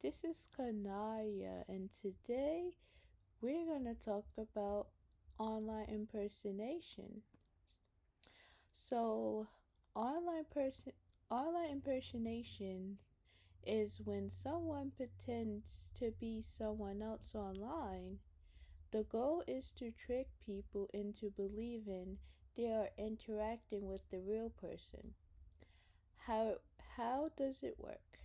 this is Kanaya, and today we're going to talk about online impersonation. So, online person online impersonation is when someone pretends to be someone else online. The goal is to trick people into believing they are interacting with the real person. How how does it work?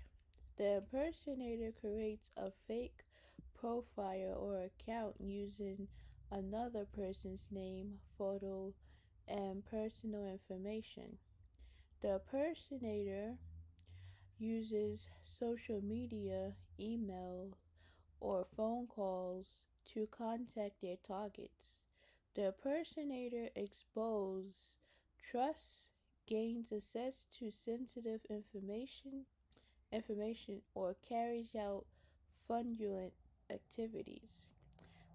The impersonator creates a fake profile or account using another person's name, photo, and personal information. The impersonator uses social media, email, or phone calls to contact their targets. The impersonator exposes trust, gains access to sensitive information or carries out fraudulent activities.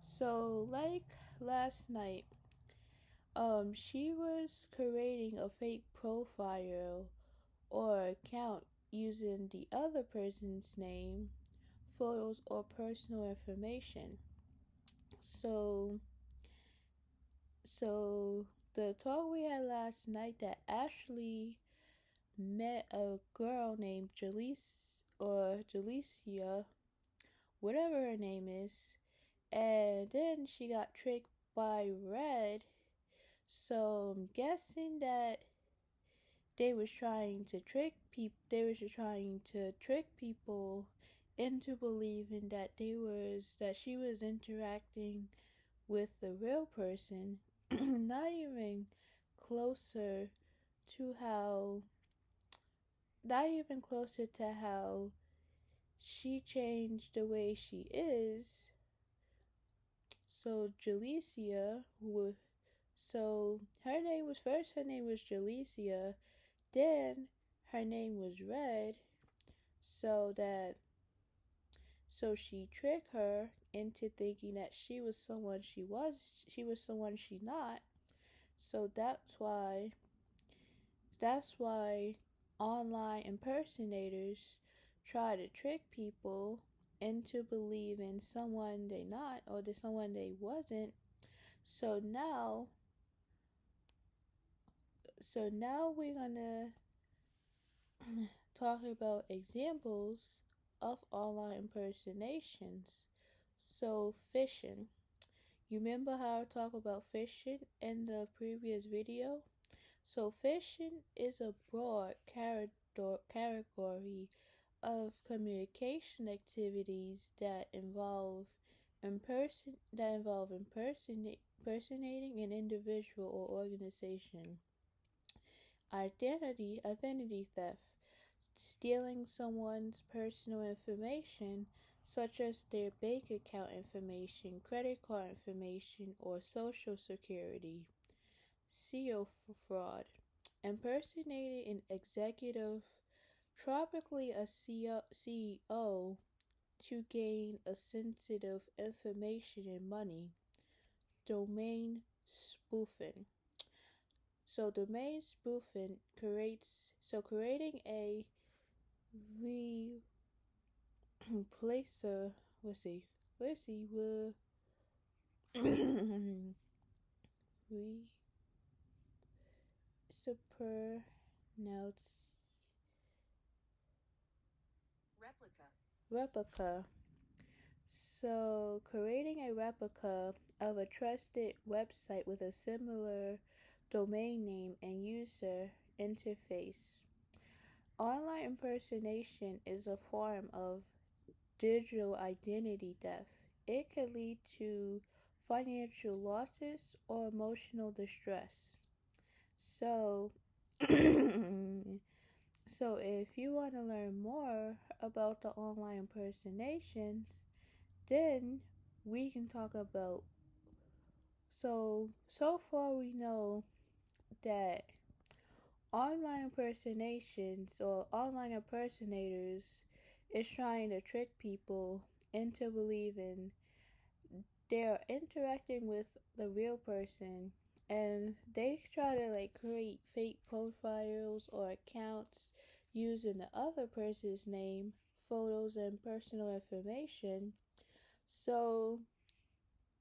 So like last night, she was creating a fake profile or account using the other person's name, photos, or personal information. So so the talk we had last night that Ashley met a girl named Jalicia, whatever her name is, and then she got tricked by Red. So I'm guessing that they was trying to trick people. They was trying to trick people into believing that she was interacting with the real person, not even closer to how, not even closer to how she changed the way she is. So Jalicia, so her name was Jalicia, then her name was Red, so that so she tricked her into thinking that she was someone she not. So that's why online impersonators try to trick people into believing someone they not or the someone they wasn't. So now we're gonna talk about examples of online impersonations. So phishing. You remember how I talked about phishing in the previous video? So phishing is a broad category of communication activities that involve impersonating an individual or organization. Identity theft, stealing someone's personal information such as their bank account information, credit card information, or social security. CEO fraud, impersonating an executive, typically a CEO, to gain a sensitive information and money. Domain spoofing. So domain spoofing creating a replacer. Let's see. We super notes replica. So creating a replica of a trusted website with a similar domain name and user interface. Online impersonation is a form of digital identity theft. It can lead to financial losses or emotional distress. So, so if you want to learn more about the online impersonations, then we can talk about. So far we know that online impersonations or online impersonators is trying to trick people into believing they're interacting with the real person, and they try to create fake profiles or accounts using the other person's name, photos and personal information. So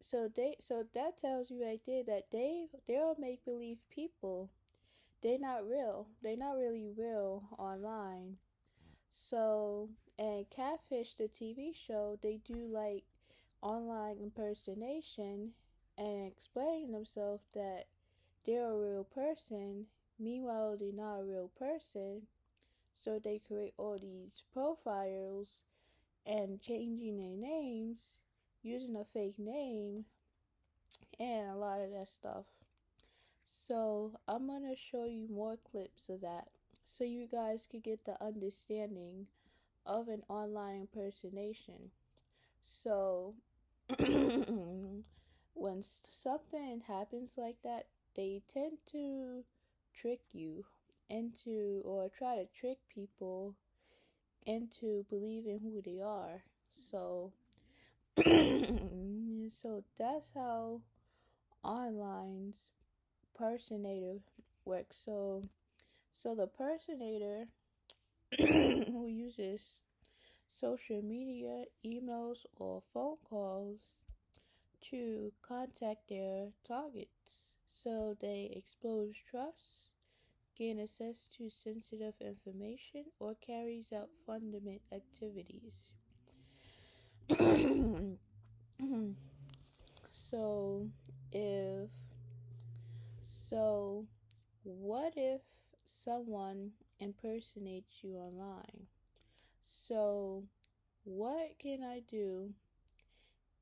so that tells you right there that they're make believe people. They're not real. They're not really real online. So, and Catfish, the TV show, they do like online impersonation and explain themselves that they're a real person. Meanwhile, they're not a real person. So they create all these profiles and changing their names, using a fake name, and a lot of that stuff. So I'm gonna show you more clips of that so you guys could get the understanding of an online impersonation. So when something happens like that, they tend to trick you into or try to trick people into believing who they are. So so that's how online's personator works. So the personator who uses social media, emails, or phone calls to contact their targets. So they expose trust, gain access to sensitive information, or carries out fundamental activities. so if so what if someone impersonates you online? So what can I do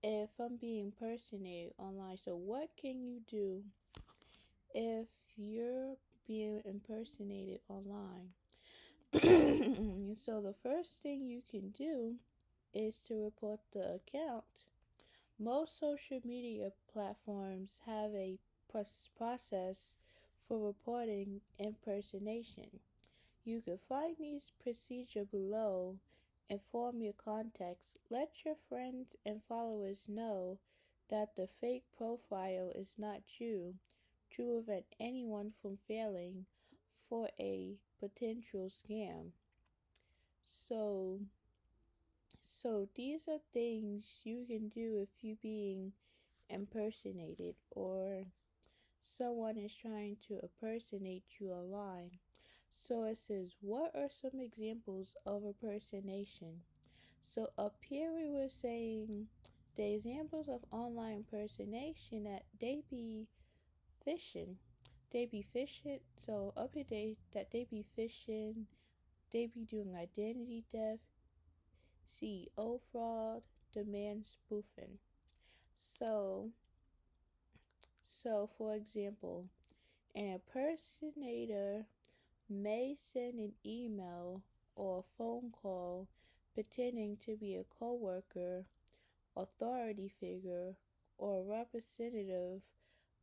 if I'm being impersonated online? So what can you do if you're being impersonated online? So the first thing you can do is to report the account. Most social media platforms have a process for reporting impersonation. You can find these procedures below. Inform your contacts. Let your friends and followers know that the fake profile is not you to prevent anyone from falling for a potential scam. So so these are things you can do if you're being impersonated or someone is trying to impersonate you online. So it says, what are some examples of impersonation? So up here we were saying the examples of online impersonation that they be phishing. They be phishing. So up here they be phishing. They be doing identity theft, CEO fraud, demand spoofing. So for example, an impersonator may send an email or a phone call pretending to be a coworker, authority figure, or representative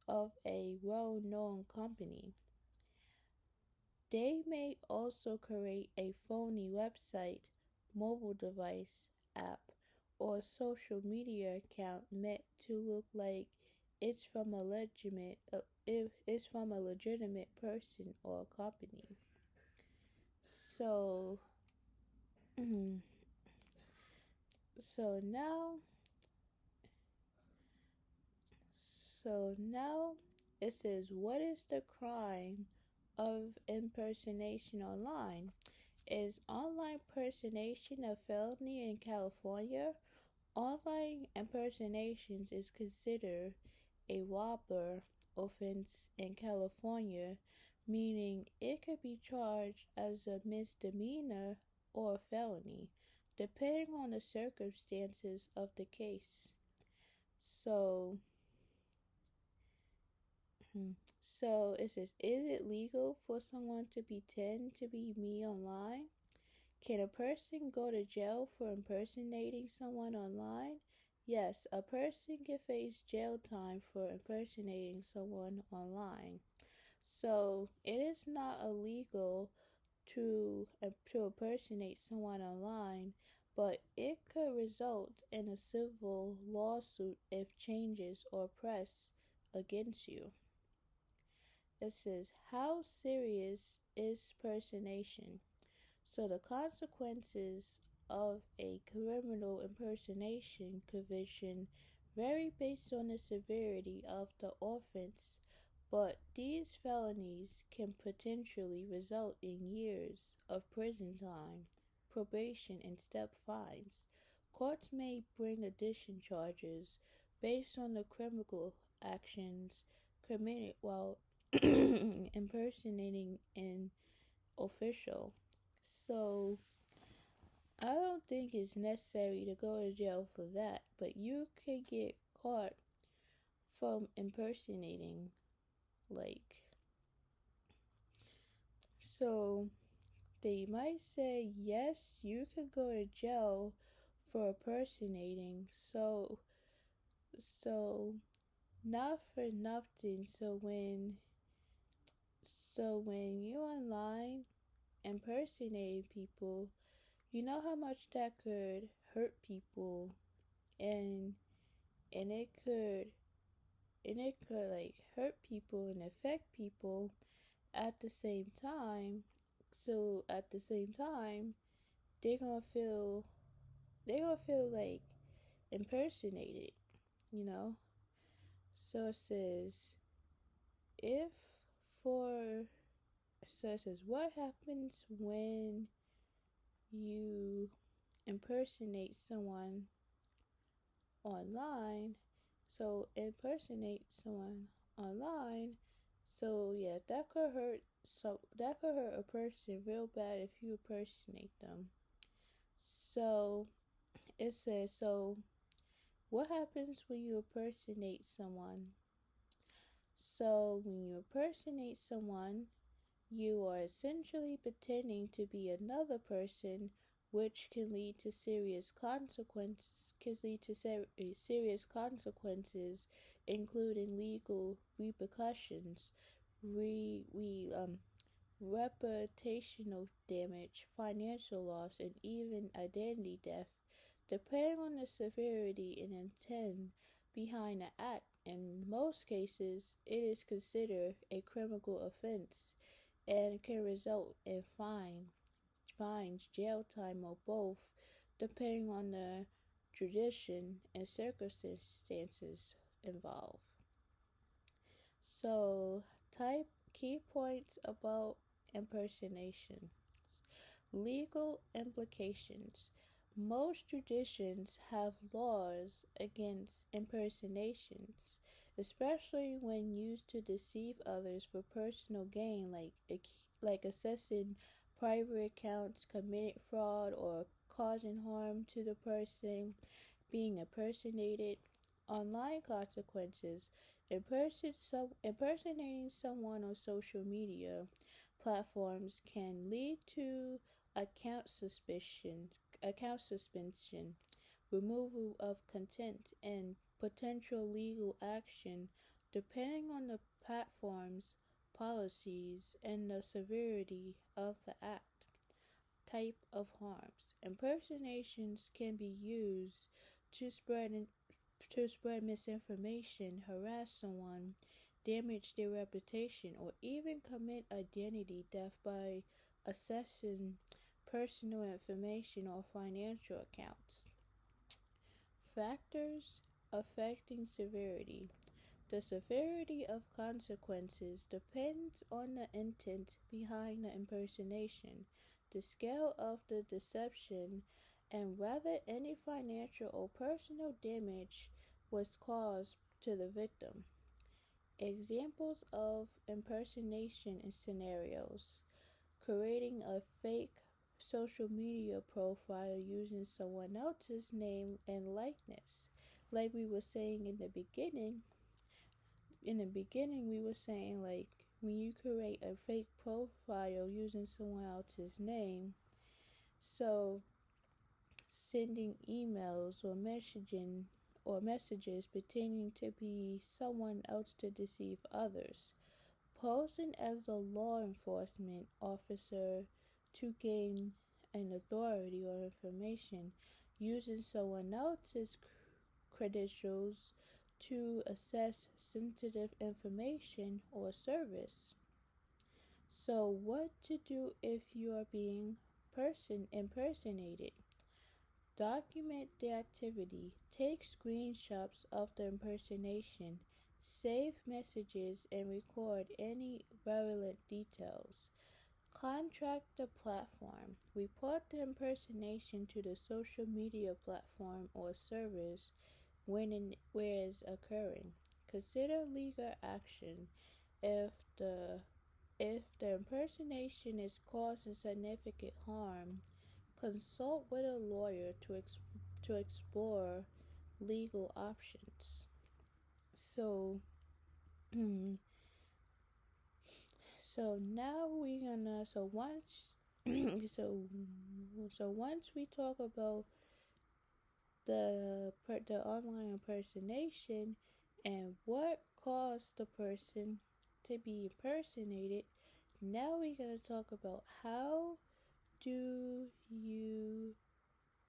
of a well-known company. They may also create a phony website, mobile device, app, or social media account meant to look like it's from a legitimate person or company. So so now so now it says, what is the crime of impersonation online? Is online impersonation a felony in California? Online impersonations is considered a whopper offense in California, meaning it could be charged as a misdemeanor or a felony, depending on the circumstances of the case. So, so it says, is it legal for someone to pretend to be me online? Can a person go to jail for impersonating someone online? Yes, a person can face jail time for impersonating someone online. So it is not illegal to impersonate someone online, but it could result in a civil lawsuit if changes or press against you. It says, how serious is impersonation? So the consequences of a criminal impersonation conviction vary based on the severity of the offense, but these felonies can potentially result in years of prison time, probation, and step fines. Courts may bring addition charges based on the criminal actions committed while impersonating an official. So, I don't think it's necessary to go to jail for that, but you could get caught from impersonating, like, so they might say, yes, you could go to jail for impersonating. So not for nothing. So when you online impersonating people, you know how much that could hurt people, and and it could like hurt people and affect people at the same time. So at the same time, they're gonna feel like impersonated, you know. So it says if for so it says what happens when you impersonate someone online. So impersonate someone online. So yeah, that could hurt a person real bad if you impersonate them. So it says, so what happens when you impersonate someone? So when you impersonate someone, you are essentially pretending to be another person, which can lead to serious consequences. Serious consequences, including legal repercussions, re, we reputational damage, financial loss, and even identity theft, depending on the severity and intent behind the act. In most cases, it is considered a criminal offense and can result in fines, jail time, or both, depending on the tradition and circumstances involved. So, type key points about impersonation. Legal implications. Most traditions have laws against impersonations, especially when used to deceive others for personal gain, like accessing private accounts, committing fraud, or causing harm to the person being impersonated. Online consequences. Impersonating someone on social media platforms can lead to account suspicion, account suspension, removal of content, and potential legal action depending on the platform's policies and the severity of the act. Type of harms. Impersonations can be used to spread misinformation, harass someone, damage their reputation, or even commit identity theft by accessing personal information or financial accounts. Factors affecting severity. The severity of consequences depends on the intent behind the impersonation, the scale of the deception, and whether any financial or personal damage was caused to the victim. Examples of impersonation scenarios: creating a fake social media profile using someone else's name and likeness. Like we were saying we were saying, like, when you create a fake profile using someone else's name, so sending emails or messages pretending to be someone else to deceive others, posing as a law enforcement officer to gain an authority or information, using someone else's credentials to access sensitive information or service. So, what to do if you are being impersonated? Document the activity. Take screenshots of the impersonation. Save messages and record any relevant details. Contract the platform. Report the impersonation to the social media platform or service where it's occurring. Consider legal action if the if the impersonation is causing significant harm. Consult with a lawyer to explore legal options. So, so now we're gonna so once so once we talk about the online impersonation and what caused the person to be impersonated, now we're gonna talk about how do you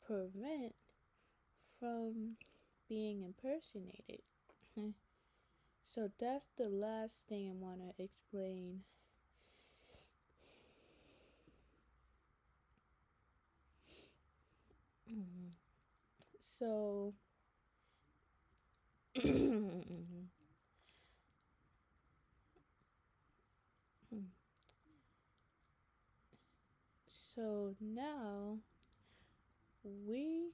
prevent from being impersonated. So that's the last thing I want to explain. So, so now we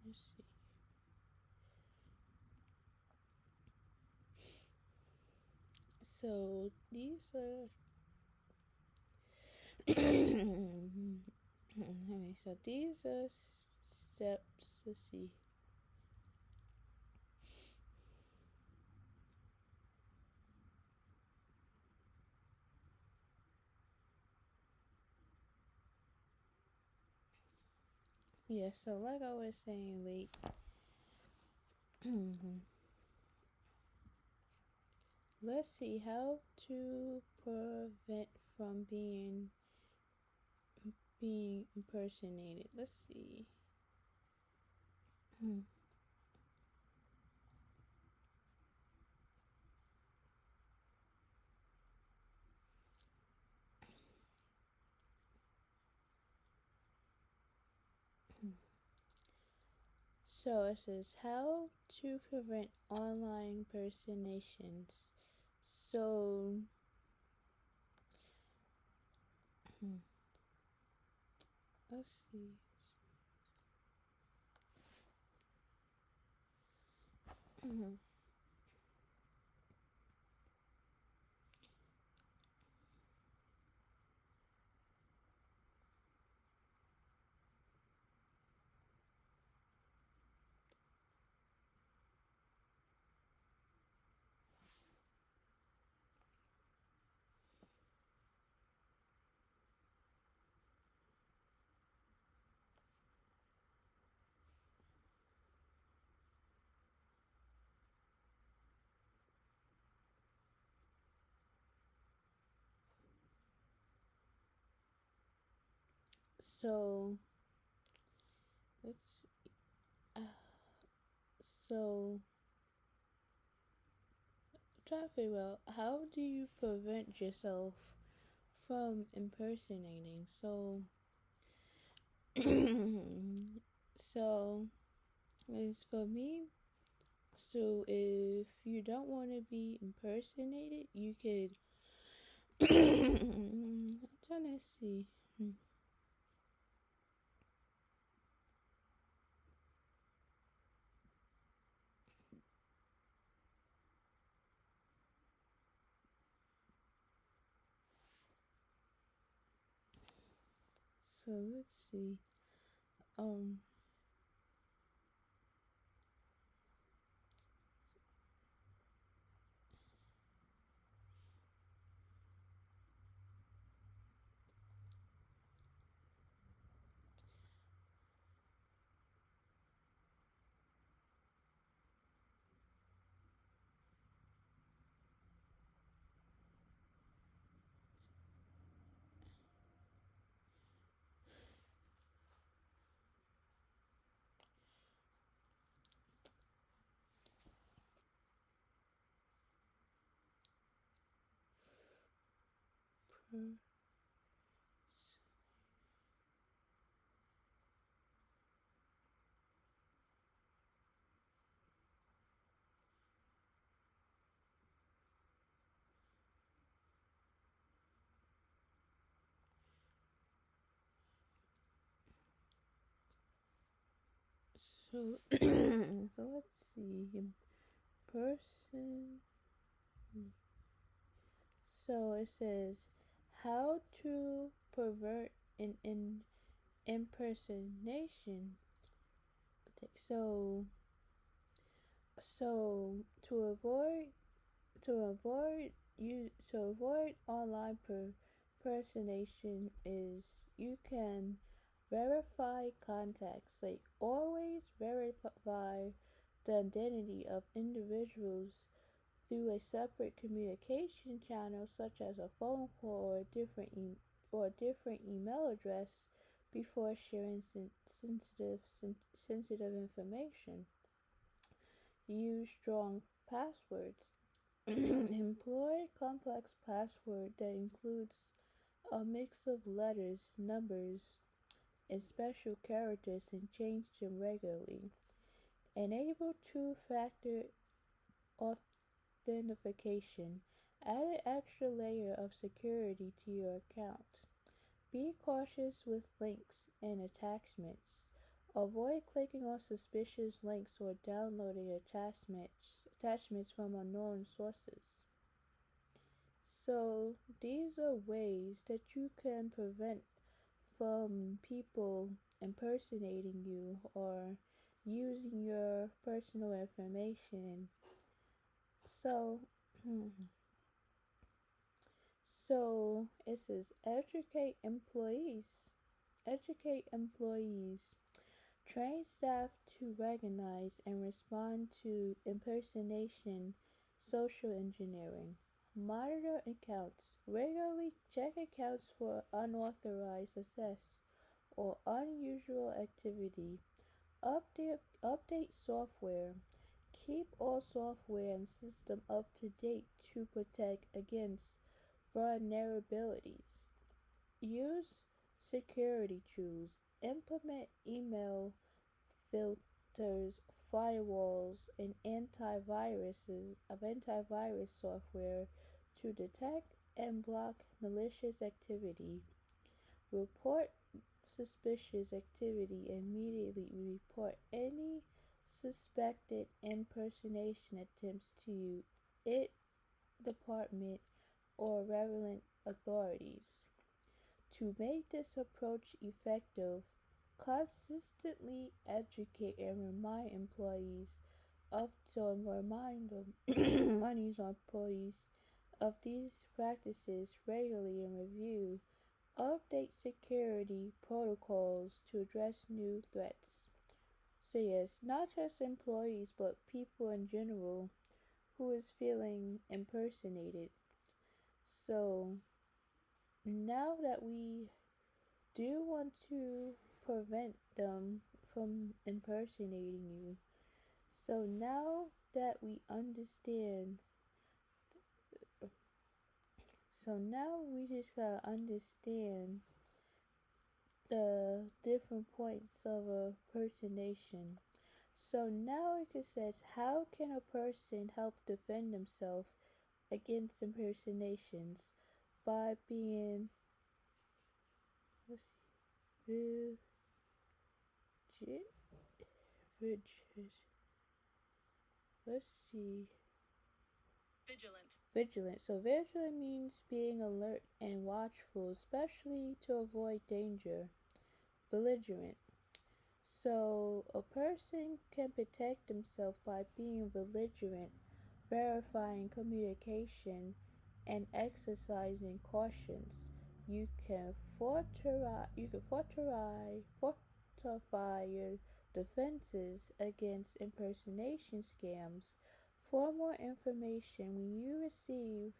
let's see. So these are so these are steps. Let's see. Yeah. So like I was saying, like let's see how to prevent from being impersonated. Let's see. So it says how to prevent online impersonations. So let's see. So let's uh, so I'm trying to figure out how do you prevent yourself from impersonating. So so as for me, so if you don't want to be impersonated, you could. I'm trying to see. So let's see. Um. So, so let's see. Person. So it says how to pervert an impersonation. So so to avoid online impersonation is you can verify contacts, like always verify the identity of individuals through a separate communication channel such as a phone call or a different email address before sharing sensitive information. Use strong passwords. Employ complex password that includes a mix of letters, numbers, and special characters and change them regularly. Enable two-factor authentication. Add an extra layer of security to your account. Be cautious with links and attachments. Avoid clicking on suspicious links or downloading attachments from unknown sources. So these are ways that you can prevent from people impersonating you or using your personal information. So so it says educate employees, train staff to recognize and respond to impersonation, social engineering. Monitor accounts. Regularly check accounts for unauthorized access or unusual activity. Update software. Keep all software and system up to date to protect against vulnerabilities. Use security tools. Implement email filters, firewalls, and antivirus software to detect and block malicious activity. Report suspicious activity and immediately report any suspected impersonation attempts to it department or relevant authorities. To make this approach effective, consistently educate and remind employees of so remind them employees of these practices regularly and review update security protocols to address new threats. So yes, not just employees but people in general who is feeling impersonated. So now that we do want to prevent them from impersonating you, so now that we understand, so now we just gotta understand the different points of a impersonation. So now it says, how can a person help defend themselves against impersonations by being, let's see, vigil, let's see, vigilant. So vigilant means being alert and watchful, especially to avoid danger. Belligerent. So a person can protect themselves by being belligerent, verifying communication, and exercising cautions. You can fortify your defenses against impersonation scams. For more information, when you receive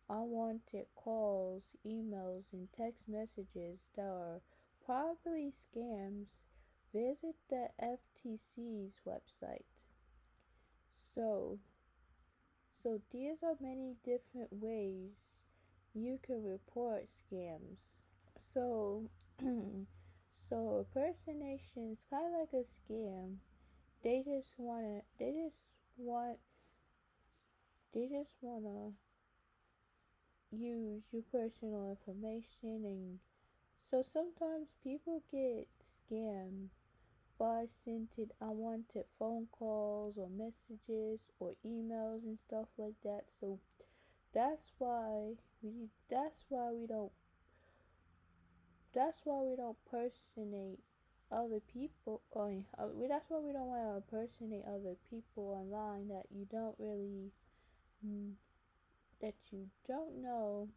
unwanted calls, emails, and text messages that are probably scams, visit the FTC's website. So, so these are many different ways you can report scams. So, so impersonation is kind of like a scam. They want, they just wanna use your personal information, and so sometimes people get scammed by sending unwanted phone calls or messages or emails and stuff like that. So that's why we don't that's why we don't personate other people. That's why we don't want to impersonate other people online that you don't really mm, that you don't know,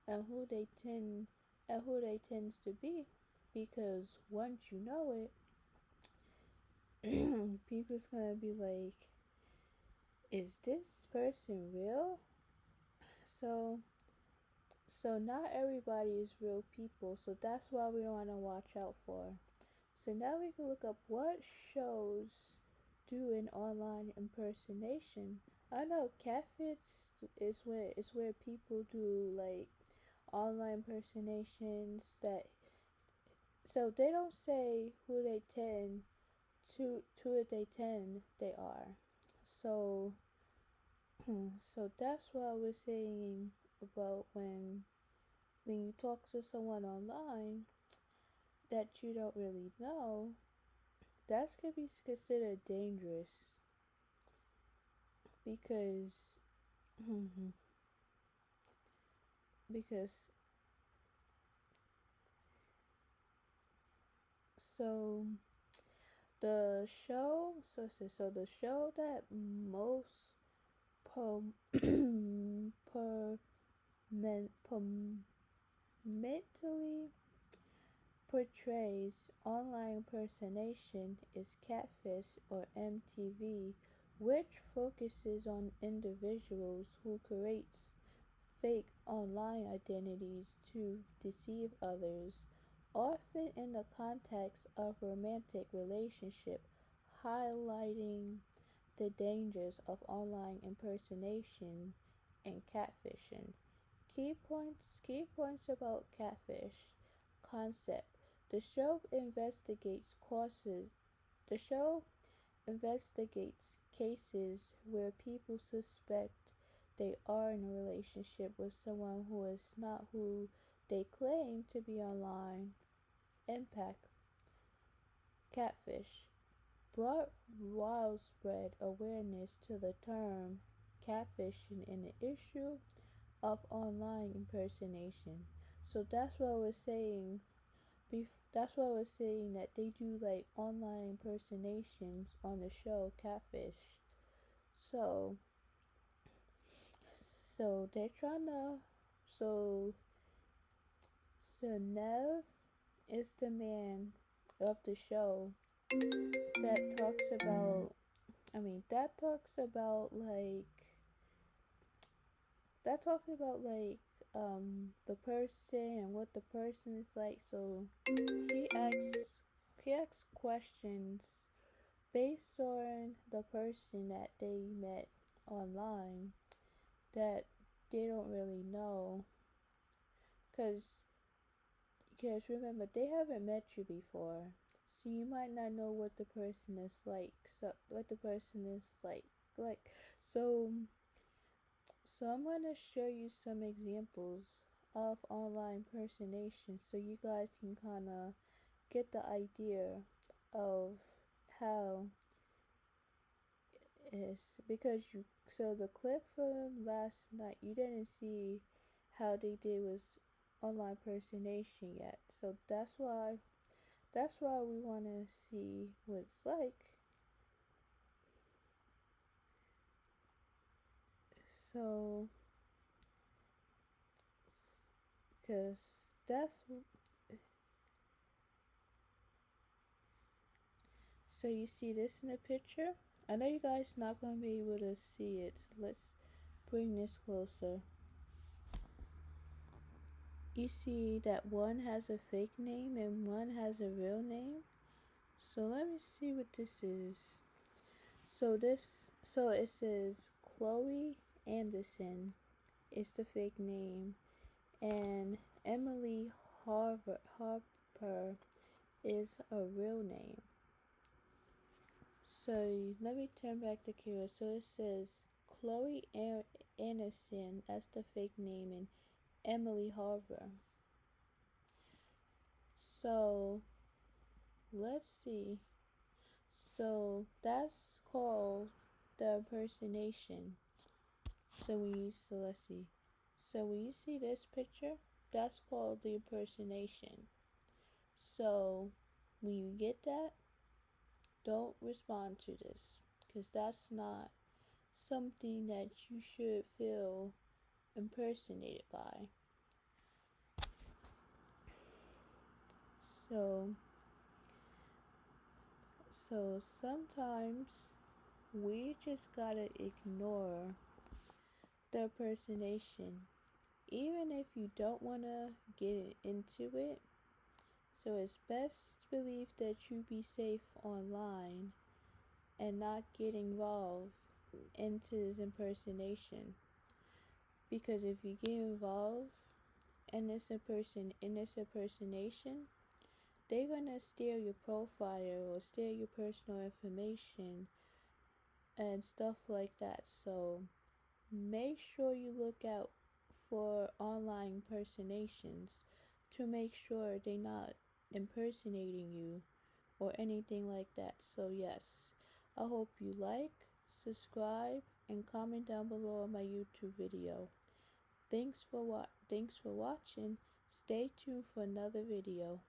and who they tends to be, because once you know it, people's gonna be like, is this person real? So so not everybody is real people, so that's why we want to watch out for. So now we can look up what shows do an online impersonation. I know catfish is where people do like online impersonations that, so they don't say who they are. So so that's what we're saying about when you talk to someone online that you don't really know, that could be considered dangerous because because so the show that most prom, per, mentally portrays online impersonation is Catfish or MTV, which focuses on individuals who creates fake online identities to deceive others, often in the context of romantic relationship, highlighting the dangers of online impersonation and catfishing. Key points about catfish concept. The show investigates causes the show investigates cases where people suspect they are in a relationship with someone who is not who they claim to be online. Impact catfish brought widespread awareness to the term catfishing and the issue of online impersonation. So that's what we're saying. That's why we're saying that they do like online impersonations on the show Catfish. So, so they're trying to. So, so Nev is the man of the show that talks about. That talks about the person and what the person is like. So he asks he asks questions based on the person that they met online that they don't really know, because remember, they haven't met you before, so you might not know what the person is like. Like so so I'm going to show you some examples of online impersonation so you guys can kind of get the idea of how it is, because you so the clip from last night, you didn't see how they did was online impersonation yet, so that's why we want to see what it's like. So because that's so you see this in the picture. I know you guys not gonna be able to see it, so let's bring this closer. You see that one has a fake name and one has a real name. So let me see what this is. So it says Chloe Anderson is the fake name, and Emily Harper is a real name. So let me turn back the camera. So it says Chloe Anderson, that's the fake name, and Emily Harper. So let's see. So that's called the impersonation. Let's see. So when you see this picture, that's called the impersonation. So when you get that, don't respond to this, because that's not something that you should feel impersonated by. So sometimes we just gotta ignore the impersonation, even if you don't wanna get into it. So it's best believed that you be safe online and not get involved into this impersonation. Because if you get involved in this impersonation, they're gonna steal your profile or steal your personal information and stuff like that. So make sure you look out for online impersonations to make sure they're not impersonating you or anything like that. So yes, I hope you like, subscribe, and comment down below on my YouTube video. Thanks for watching. Stay tuned for another video.